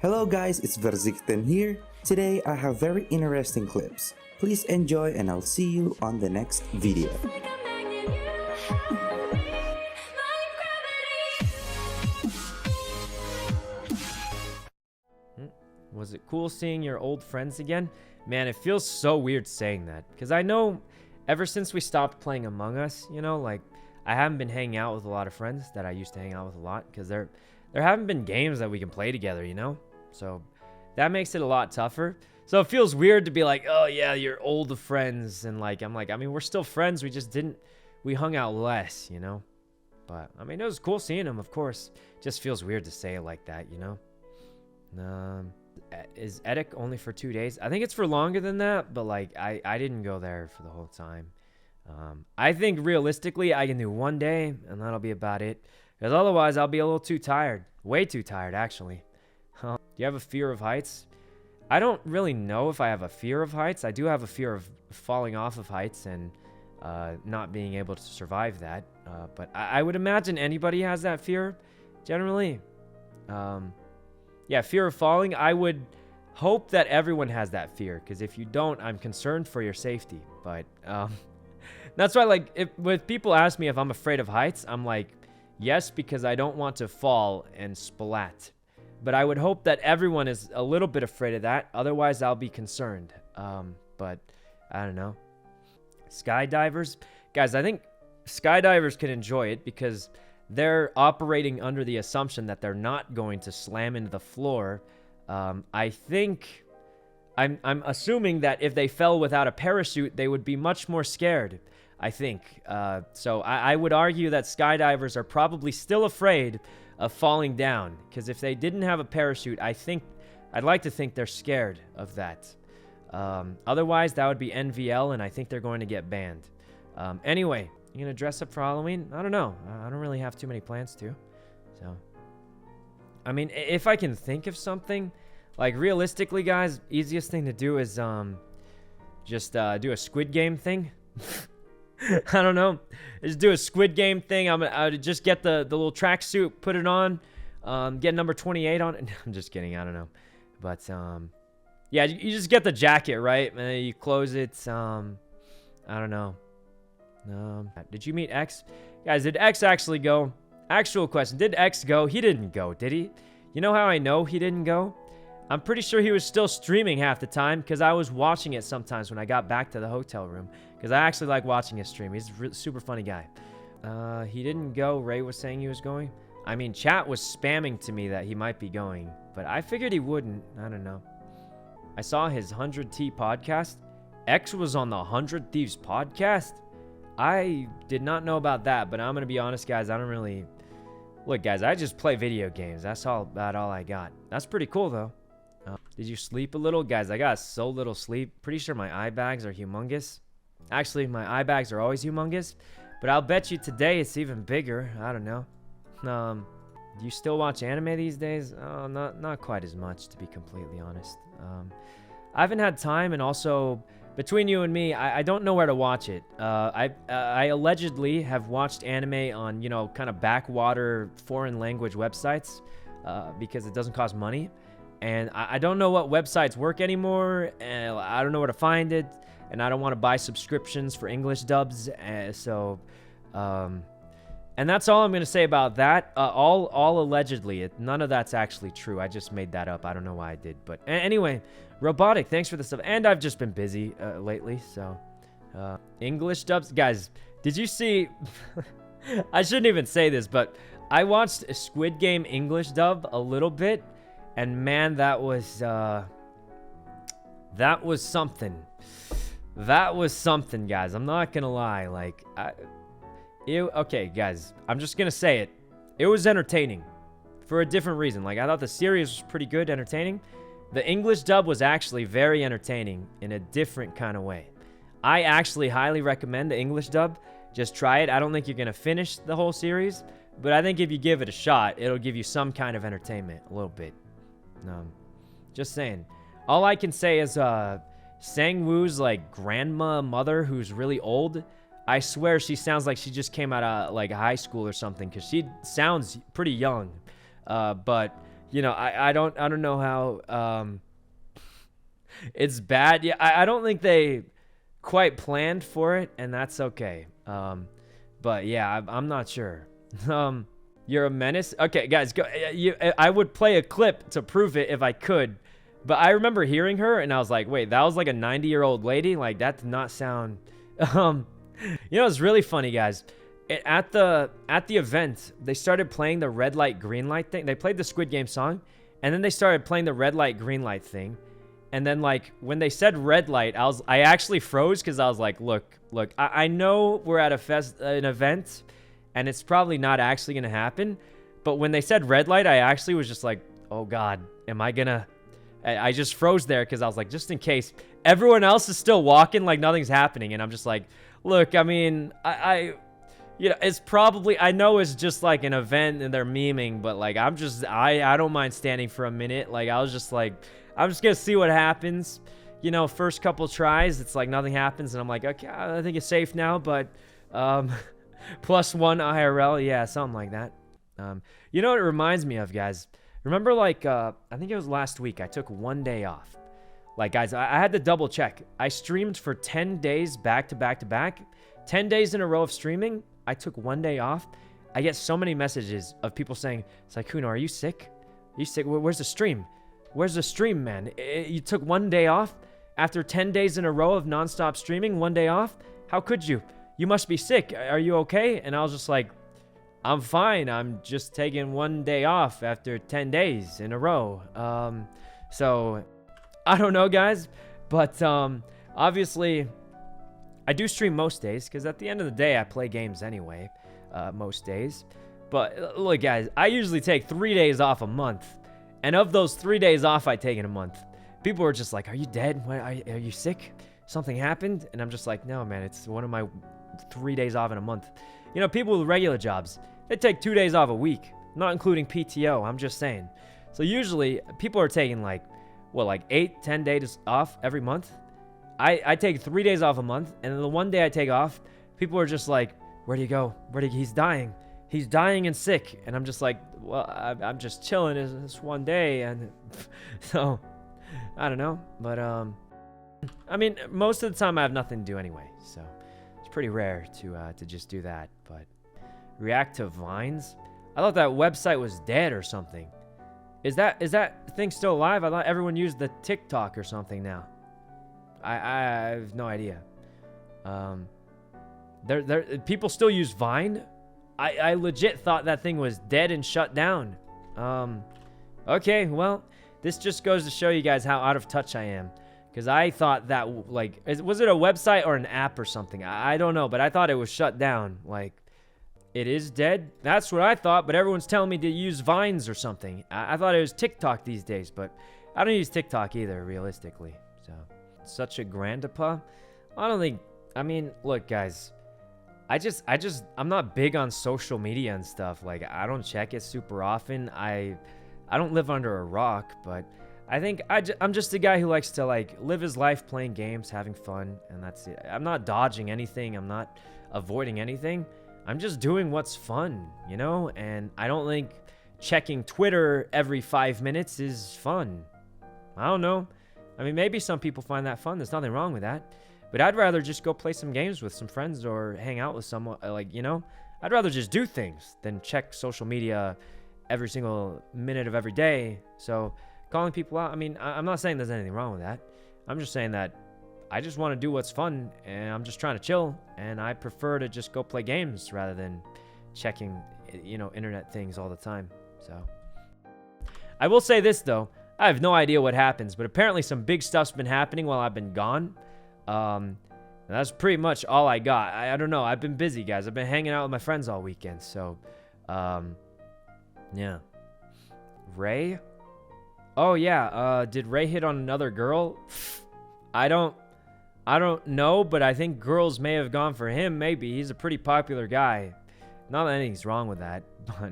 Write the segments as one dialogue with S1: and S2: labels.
S1: Hello guys, it's Verzikten here. Today I have very interesting clips. Please enjoy and I'll see you on the next video.
S2: Was it cool seeing your old friends again? Man, it feels so weird saying that. Because I know ever since we stopped playing Among Us, I haven't been hanging out with a lot of friends that I used to hang out with a lot. Because there haven't been games that we can play together, So that makes it a lot tougher. So it feels weird to be like, oh yeah, you're old friends. And we're still friends. We hung out less, But, it was cool seeing them, of course. Just feels weird to say it like that, Is Edic only for 2 days? I think it's for longer than that, but I didn't go there for the whole time. I think realistically I can do 1 day and that'll be about it, because otherwise I'll be a little too tired, way too tired actually. Do you have a fear of heights? I don't really know if I have a fear of heights. I do have a fear of falling off of heights and not being able to survive that, but I would imagine anybody has that fear generally. Yeah, fear of falling. I would hope that everyone has that fear, because if you don't, I'm concerned for your safety. But that's why, if people ask me if I'm afraid of heights, I'm like, yes, because I don't want to fall and splat. But I would hope that everyone is a little bit afraid of that. Otherwise, I'll be concerned. But I don't know. Skydivers. Guys, I think skydivers can enjoy it because they're operating under the assumption that they're not going to slam into the floor. I'm assuming that if they fell without a parachute, they would be much more scared, I think. So I would argue that skydivers are probably still afraid of falling down, because if they didn't have a parachute, I'd like to think they're scared of that. Otherwise, that would be NVL, and I think they're going to get banned. Anyway, you gonna dress up for Halloween? I don't know. I don't really have too many plans to. So, if I can think of something, realistically, guys, easiest thing to do is just do a Squid Game thing. I don't know. Just do a Squid Game thing. I would just get the little tracksuit, put it on, get number 28 on it. I'm just kidding. I don't know. But, yeah, you just get the jacket, right? And you close it. I don't know. Did you meet X? Guys, did X actually go? Actual question. Did X go? He didn't go, did he? You know how I know he didn't go? I'm pretty sure he was still streaming half the time, because I was watching it sometimes when I got back to the hotel room, because I actually like watching his stream. He's a super funny guy. He didn't go. Ray was saying he was going. Chat was spamming to me that he might be going, but I figured he wouldn't. I don't know. I saw his 100T podcast. X was on the 100 Thieves podcast. I did not know about that, but I'm going to be honest, guys. I don't really... Look, guys, I just play video games. That's about all I got. That's pretty cool, though. Did you sleep a little? Guys, I got so little sleep. Pretty sure my eye bags are humongous. Actually, my eye bags are always humongous. But I'll bet you today it's even bigger. I don't know. Do you still watch anime these days? Oh, not quite as much, to be completely honest. I haven't had time, and also... Between you and me, I don't know where to watch it. I allegedly have watched anime on, kind of backwater foreign language websites because it doesn't cost money. And I don't know what websites work anymore. And I don't know where to find it. And I don't want to buy subscriptions for English dubs. And that's all I'm going to say about that. All allegedly. None of that's actually true. I just made that up. I don't know why I did. But anyway... Robotic, thanks for the stuff. And I've just been busy lately, so... English dubs. Guys, did you see... I shouldn't even say this, but I watched a Squid Game English dub a little bit, and man, that was something. That was something, guys. I'm not gonna lie. Okay, guys, I'm just gonna say it. It was entertaining. For a different reason. I thought the series was pretty good, entertaining. The English dub was actually very entertaining in a different kind of way. I actually highly recommend the English dub. Just try it. I don't think you're going to finish the whole series, but I think if you give it a shot, it'll give you some kind of entertainment, a little bit. Just saying. All I can say is Sang-woo's grandma mother, who's really old, I swear she sounds like she just came out of high school or something, because she sounds pretty young. But I don't know how it's bad. Yeah, I don't think they quite planned for it, and that's okay. But yeah, I'm not sure. You're a menace. Okay, guys, go. I would play a clip to prove it if I could, but I remember hearing her, and I was like, wait, that was like a 90-year-old lady. Like that did not sound. It's really funny, guys. At the event, they started playing the red light, green light thing. They played the Squid Game song, and then they started playing the red light, green light thing. And then, like, when they said red light, I actually froze because I was like, look, I know we're at an event, and it's probably not actually going to happen. But when they said red light, I actually was just like, oh, God, am I going to... I just froze there because I was like, just in case. Everyone else is still walking like nothing's happening. And I'm just like, look, I mean, it's probably... I know it's just like an event and they're memeing, but, like, I don't mind standing for a minute. Like, I was just like... I'm just going to see what happens. First couple tries, it's like nothing happens. And I'm like, okay, I think it's safe now. But +1 IRL. Yeah, something like that. You know what it reminds me of, guys? Remember, like, I think it was last week. I took 1 day off. Like, guys, I had to double check. I streamed for 10 days back to back to back. 10 days in a row of streaming. I took 1 day off. I get so many messages of people saying, Sykkuno, are you sick? Are you sick? Where's the stream? Where's the stream, man? You took 1 day off after 10 days in a row of nonstop streaming, 1 day off? How could you? You must be sick. Are you okay? And I was just like, I'm fine. I'm just taking 1 day off after 10 days in a row. So I don't know, guys, but obviously I do stream most days because at the end of the day, I play games anyway, most days. But look, guys, I usually take 3 days off a month. And of those 3 days off I take in a month, people were just like, are you dead? Are you sick? Something happened? And I'm just like, no, man, it's one of my 3 days off in a month. People with regular jobs, they take 2 days off a week, not including PTO. I'm just saying. So usually people are taking like 8-10 days off every month. I take 3 days off a month. And then the 1 day I take off, people are just like, where'd he go? He's dying. He's dying and sick. And I'm just like, well, I'm just chilling this 1 day. And so, I don't know. But, I mean, most of the time I have nothing to do anyway. So, it's pretty rare to just do that. But, react to Vines? I thought that website was dead or something. Is that thing still alive? I thought everyone used the TikTok or something now. I have no idea. People still use Vine? I legit thought that thing was dead and shut down. Okay, well, this just goes to show you guys how out of touch I am. Because I thought that, was it a website or an app or something? I don't know, but I thought it was shut down. Like, it is dead? That's what I thought, but everyone's telling me to use Vines or something. I thought it was TikTok these days, but I don't use TikTok either, realistically. So, such a grandpa? I don't think, I mean, look, guys. I'm not big on social media and stuff. Like, I don't check it super often. I don't live under a rock, but I think I'm just a guy who likes to, like, live his life playing games, having fun, and that's it. I'm not dodging anything. I'm not avoiding anything. I'm just doing what's fun, And I don't think checking Twitter every 5 minutes is fun. I don't know. I mean, maybe some people find that fun. There's nothing wrong with that. But I'd rather just go play some games with some friends or hang out with someone, I'd rather just do things than check social media every single minute of every day. So calling people out, I mean, I'm not saying there's anything wrong with that. I'm just saying that I just want to do what's fun, and I'm just trying to chill, and I prefer to just go play games rather than checking, internet things all the time. So I will say this, though. I have no idea what happens, but apparently some big stuff's been happening while I've been gone. That's pretty much all I got. I don't know. I've been busy, guys. I've been hanging out with my friends all weekend. So, yeah. Ray? Oh, yeah. Did Ray hit on another girl? I don't know, but I think girls may have gone for him. Maybe. He's a pretty popular guy. Not that anything's wrong with that, but,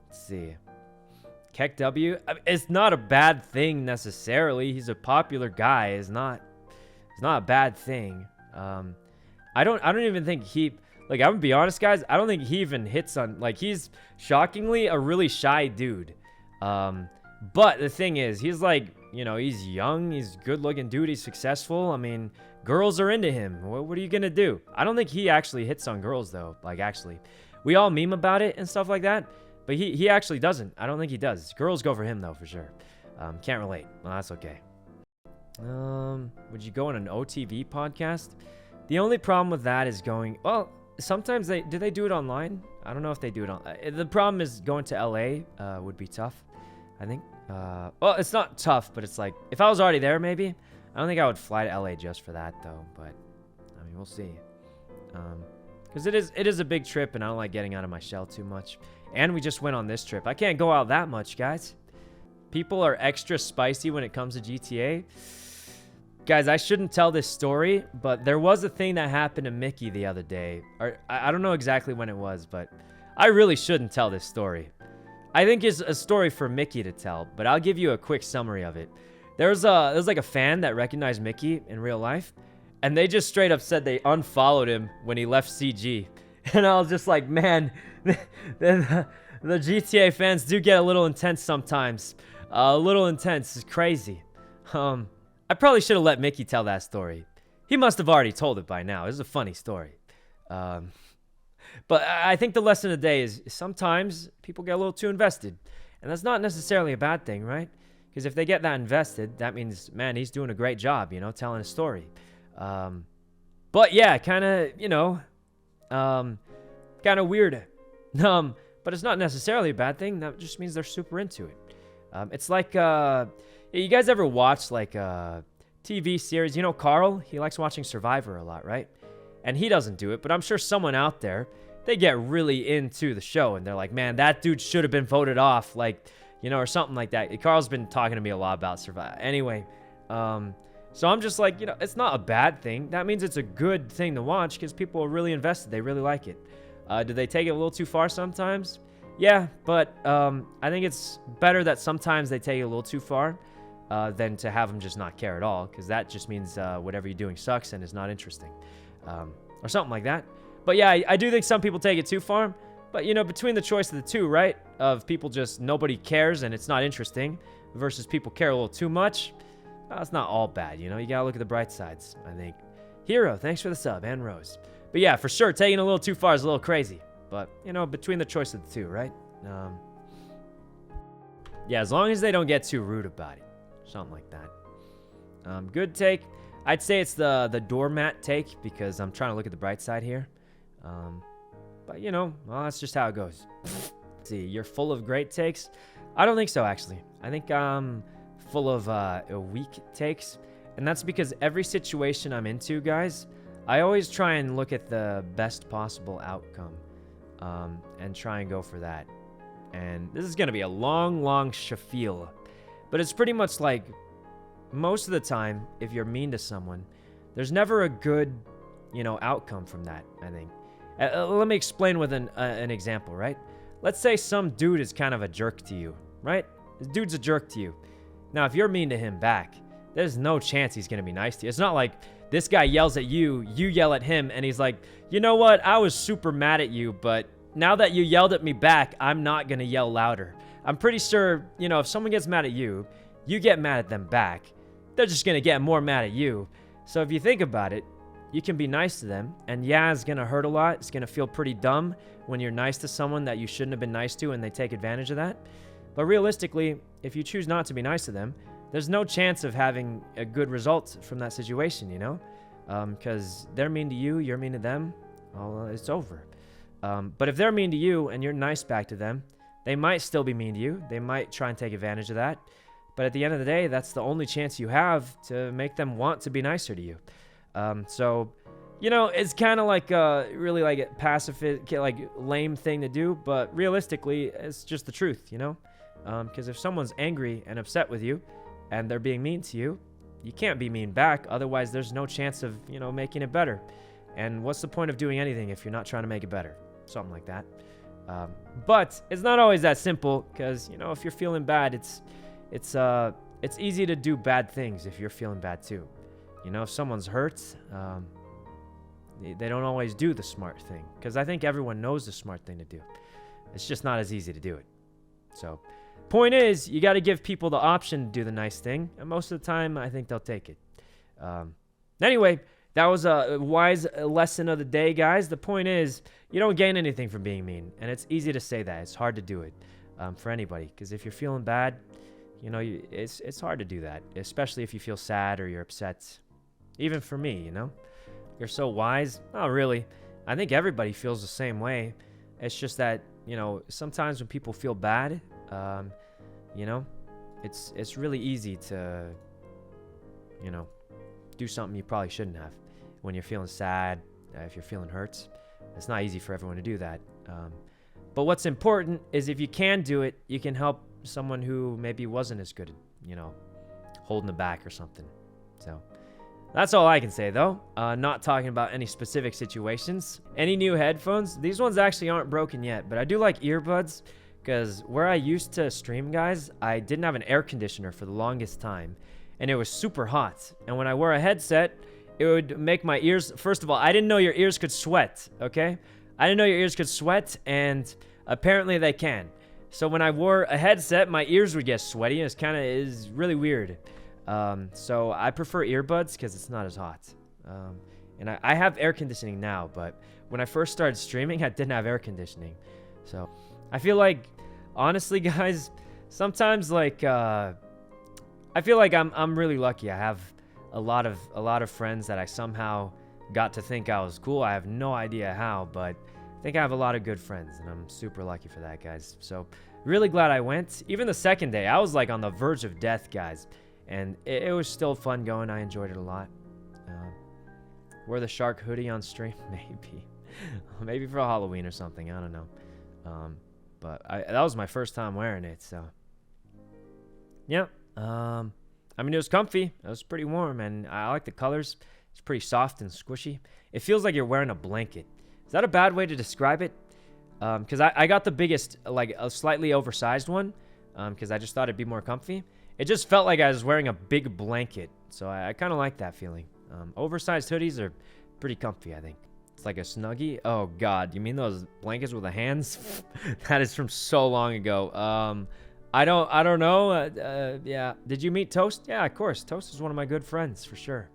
S2: let's see. Keck W, I mean, it's not a bad thing necessarily. He's a popular guy. It's not a bad thing. I don't even think Like, I'm gonna be honest, guys. I don't think he even hits on, like, he's shockingly a really shy dude. But the thing is, he's like, you know, he's young, he's good-looking dude, he's successful. I mean, girls are into him. What are you gonna do? I don't think he actually hits on girls, though. Like, actually. We all meme about it and stuff like that, but he actually doesn't. I don't think he does. Girls go for him, though, for sure. Can't relate. Well, that's okay. Would you go on an OTV podcast? The only problem with that is going, well, sometimes do they do it online? I don't know if they do it on. The problem is going to LA would be tough, I think. Well, it's not tough, but it's like, if I was already there, maybe. I don't think I would fly to LA just for that, though, but I mean, we'll see. Because it is a big trip, and I don't like getting out of my shell too much. And we just went on this trip. I can't go out that much, guys. People are extra spicy when it comes to GTA. Guys, I shouldn't tell this story, but there was a thing that happened to Mickey the other day. Or I don't know exactly when it was, but I really shouldn't tell this story. I think it's a story for Mickey to tell, but I'll give you a quick summary of it. There's like a fan that recognized Mickey in real life, and they just straight up said they unfollowed him when he left CG. And I was just like, man, the GTA fans do get a little intense sometimes. A little intense. It's crazy. I probably should have let Mickey tell that story. He must have already told it by now. This is a funny story. But I think the lesson of the day is sometimes people get a little too invested. And that's not necessarily a bad thing, right? Because if they get that invested, that means, man, he's doing a great job, you know, telling a story. But yeah, kind of, you know, kind of weird. But it's not necessarily a bad thing. That just means they're super into it. It's like, you guys ever watch like a TV series? You know, Carl, he likes watching Survivor a lot, right? And he doesn't do it, but I'm sure someone out there, they get really into the show and they're like, man, that dude should have been voted off, like, you know, or something like that. Carl's been talking to me a lot about Survivor. Anyway, so I'm just like, you know, it's not a bad thing. That means it's a good thing to watch because people are really invested. They really like it. Do they take it a little too far sometimes? Yeah, but I think it's better that sometimes they take it a little too far than to have them just not care at all, because that just means whatever you're doing sucks and is not interesting, or something like that. But yeah, I do think some people take it too far. But, you know, between the choice of the two, right, of people just nobody cares and it's not interesting versus people care a little too much, it's not all bad, you know? You gotta look at the bright sides, I think. Hero, thanks for the sub, and Rose. But yeah, for sure, taking it a little too far is a little crazy. But, you know, between the choice of the two, right? Yeah, as long as they don't get too rude about it. Something like that. Good take. I'd say it's the doormat take because I'm trying to look at the bright side here. But, you know, well, that's just how it goes. Let's see, you're full of great takes? I don't think so, actually. I think I'm full of weak takes. And that's because every situation I'm into, guys, I always try and look at the best possible outcome. And try and go for that. And this is going to be a long spiel. But it's pretty much like, most of the time, if you're mean to someone, there's never a good, you know, outcome from that, I think. Let me explain with an example, right? Let's say some dude is kind of a jerk to you, right? This dude's a jerk to you. Now, if you're mean to him back, there's no chance he's going to be nice to you. It's not like this guy yells at you, you yell at him, and he's like, you know what? I was super mad at you, but now that you yelled at me back, I'm not going to yell louder. I'm pretty sure, you know, if someone gets mad at you, you get mad at them back. They're just going to get more mad at you. So if you think about it, you can be nice to them, and yeah, it's going to hurt a lot. It's going to feel pretty dumb when you're nice to someone that you shouldn't have been nice to and they take advantage of that. But realistically, if you choose not to be nice to them, there's no chance of having a good result from that situation, you know? Because they're mean to you, you're mean to them, well, it's over. But if they're mean to you and you're nice back to them, they might still be mean to you. They might try and take advantage of that. But at the end of the day, that's the only chance you have to make them want to be nicer to you. So, you know, it's kind of like really like a pacifist, like lame thing to do. But realistically, it's just the truth, you know? Because if someone's angry and upset with you and they're being mean to you, you can't be mean back. Otherwise, there's no chance of, you know, making it better. And what's the point of doing anything if you're not trying to make it better? Something like that. But it's not always that simple because, you know, if you're feeling bad, it's easy to do bad things if you're feeling bad too. You know, if someone's hurt, They don't always do the smart thing, because I think everyone knows the smart thing to do. It's just not as easy to do it. So, point is, you got to give people the option to do the nice thing, and most of the time, I think they'll take it. Anyway, that was a wise lesson of the day, guys. The point is, you don't gain anything from being mean, and it's easy to say that. It's hard to do it for anybody, because if you're feeling bad, it's hard to do that, especially if you feel sad or you're upset. Even for me, you're so wise. Not really. I think everybody feels the same way. It's just that, sometimes when people feel bad, it's really easy to, do something you probably shouldn't have. When you're feeling sad, if you're feeling hurt, it's not easy for everyone to do that. But what's important is if you can do it, you can help someone who maybe wasn't as good at, holding the back or something. So that's all I can say, though. Not talking about any specific situations. Any new headphones? These ones actually aren't broken yet, but I do like earbuds, because where I used to stream, guys, I didn't have an air conditioner for the longest time, and it was super hot. And when I wore a headset, it would make my ears... First of all, I didn't know your ears could sweat, okay? I didn't know your ears could sweat, and apparently they can. So when I wore a headset, my ears would get sweaty, and it's really weird. So I prefer earbuds because it's not as hot. And I have air conditioning now, but when I first started streaming, I didn't have air conditioning. So I feel like, honestly, guys, sometimes I feel like I'm really lucky. I have a lot of friends that I somehow got to think I was cool. I have no idea how, but I think I have a lot of good friends, and I'm super lucky for that, guys. So really glad I went. Even the second day, I was on the verge of death, guys. And it was still fun going. I enjoyed it a lot. Wear the shark hoodie on stream? Maybe. Maybe for Halloween or something. I don't know. But that was my first time wearing it, so. Yeah. It was comfy. It was pretty warm, and I like the colors. It's pretty soft and squishy. It feels like you're wearing a blanket. Is that a bad way to describe it? Because I got the biggest, a slightly oversized one, because I just thought it'd be more comfy. It just felt like I was wearing a big blanket, so I kind of like that feeling. Oversized hoodies are pretty comfy, I think. It's like a Snuggie. Oh, God. You mean those blankets with the hands? That is from so long ago. I don't know. Yeah. Did you meet Toast? Yeah, of course. Toast is one of my good friends, for sure.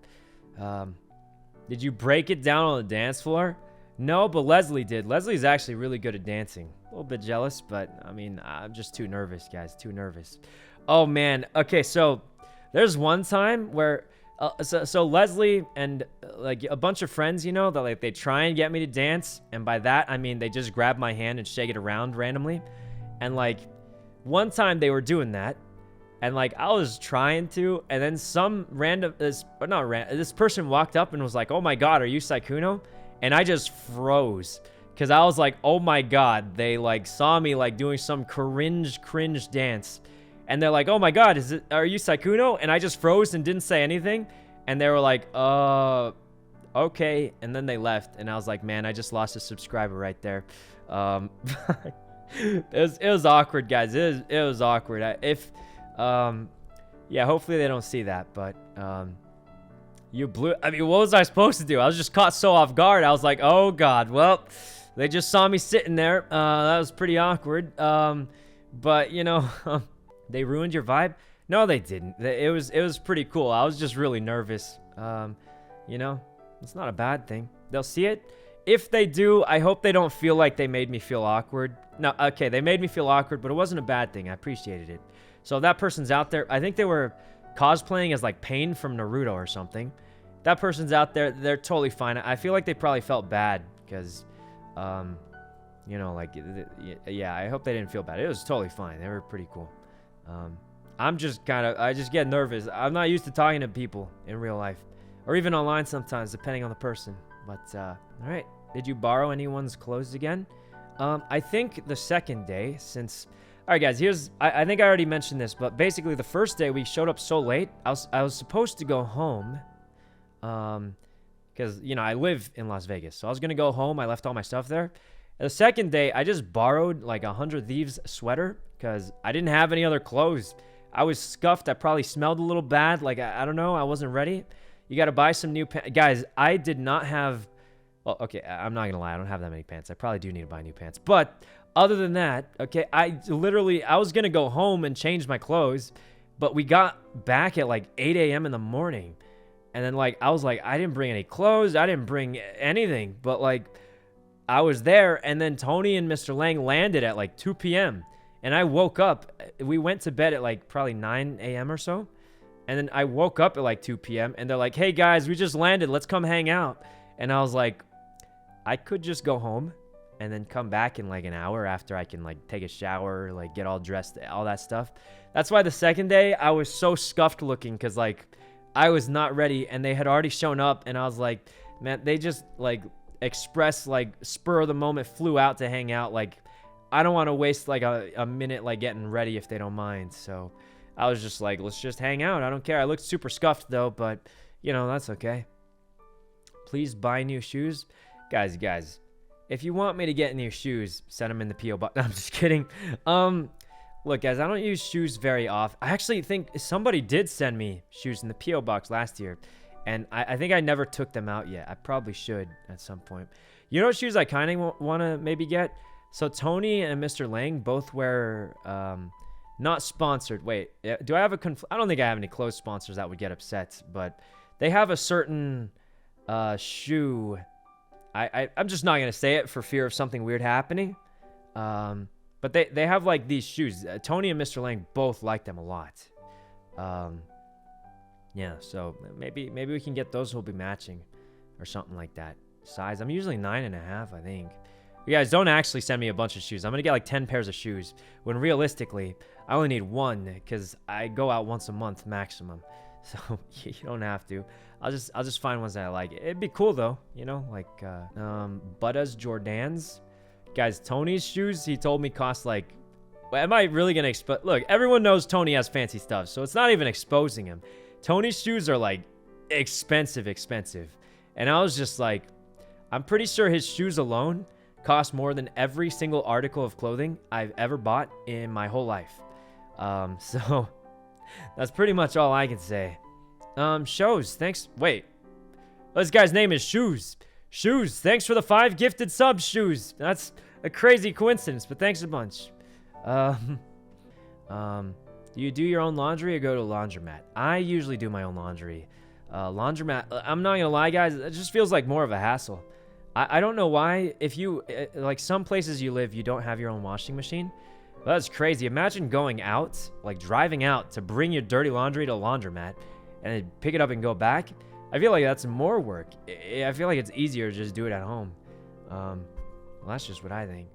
S2: Did you break it down on the dance floor? No, but Leslie did. Leslie's actually really good at dancing. A little bit jealous, but, I'm just too nervous, guys. Too nervous. Oh, man. Okay, so there's one time where... So Leslie and a bunch of friends, that they try and get me to dance, and by that I mean they just grab my hand and shake it around randomly. And one time they were doing that, and I was trying to, and then some this person walked up and was like, "Oh my God, are you Sykkuno?" And I just froze because I was like, "Oh my God!" They saw me doing some cringe dance. And they're like, "Oh my God, are you Sykkuno?" And I just froze and didn't say anything. And they were like, okay. And then they left. And I was like, man, I just lost a subscriber right there. It was awkward, guys. It was awkward. Hopefully they don't see that. But you blew. What was I supposed to do? I was just caught so off guard. I was like, oh God. Well, they just saw me sitting there. That was pretty awkward. But they ruined your vibe? No, they didn't. It was pretty cool. I was just really nervous. It's not a bad thing. They'll see it. If they do, I hope they don't feel like they made me feel awkward. No, okay, they made me feel awkward, but it wasn't a bad thing. I appreciated it. So if that person's out there, I think they were cosplaying as Pain from Naruto or something. That person's out there, they're totally fine. I feel like they probably felt bad because, I hope they didn't feel bad. It was totally fine. They were pretty cool. I just get nervous. I'm not used to talking to people in real life or even online sometimes, depending on the person. But, all right. Did you borrow anyone's clothes again? I think the second day since, all right, guys, I think I already mentioned this, but basically the first day we showed up so late, I was supposed to go home, because, I live in Las Vegas. So I was going to go home. I left all my stuff there. The second day, I just borrowed a 100 Thieves sweater because I didn't have any other clothes. I was scuffed. I probably smelled a little bad. I don't know. I wasn't ready. You got to buy some new pants. Guys, I did not have... Well, okay, I'm not gonna lie, I don't have that many pants. I probably do need to buy new pants. But other than that, okay, I was gonna go home and change my clothes, but we got back at like 8 a.m. in the morning. And then like, I was like, I didn't bring any clothes. I didn't bring anything, but like I was there. And then Tony and Mr. Lang landed at like 2 p.m. And I woke up, we went to bed at like probably 9 a.m. or so. And then I woke up at like 2 p.m. and they're like, hey guys, we just landed. Let's come hang out. And I was like, I could just go home and then come back in like an hour after I can like take a shower, like get all dressed, all that stuff. That's why the second day I was so scuffed looking because like I was not ready and they had already shown up and I was like, man, they just like express like spur of the moment flew out to hang out. Like I don't want to waste like a minute like getting ready if they don't mind. So I was just like, let's just hang out. I don't care. I looked super scuffed though, but you know, that's okay. Please buy new shoes. Guys, if you want me to get new shoes, send them in the P.O. box. No, I'm just kidding. Look, guys, I don't use shoes very often. I actually think somebody did send me shoes in the P.O. box last year, and I think I never took them out yet. I probably should at some point. You know what shoes I kind of want to maybe get? So Tony and Mr. Lang both wear, not sponsored. Wait, do I have I don't think I have any clothes sponsors that would get upset, but they have a certain shoe. I'm just not going to say it for fear of something weird happening. But they have like these shoes. Tony and Mr. Lang both like them a lot. Yeah, so maybe we can get those. Will be matching or something like that. Size, I'm usually 9.5, I think. You guys don't actually send me a bunch of shoes. I'm going to get like 10 pairs of shoes when realistically I only need one because I go out once a month maximum. So you don't have to. I'll just find ones that I like. It'd be cool though, you know, like Butta's Jordans. Guys, Tony's shoes, he told me cost like, am I really gonna expose? Look, everyone knows Tony has fancy stuff, so it's not even exposing him. Tony's shoes are like expensive. And I was just like, I'm pretty sure his shoes alone cost more than every single article of clothing I've ever bought in my whole life. So that's pretty much all I can say. Shows, thanks. Wait, this guy's name is Shoes. Shoes, thanks for the 5 gifted subs, Shoes. That's a crazy coincidence, but thanks a bunch. Do you do your own laundry or go to a laundromat? I usually do my own laundry. Laundromat, I'm not gonna lie, guys, it just feels like more of a hassle. I don't know why. If you, like some places you live, you don't have your own washing machine. Well, that's crazy. Imagine going out, like driving out to bring your dirty laundry to a laundromat and then pick it up and go back. I feel like that's more work. I feel like it's easier to just do it at home. Well, that's just what I think.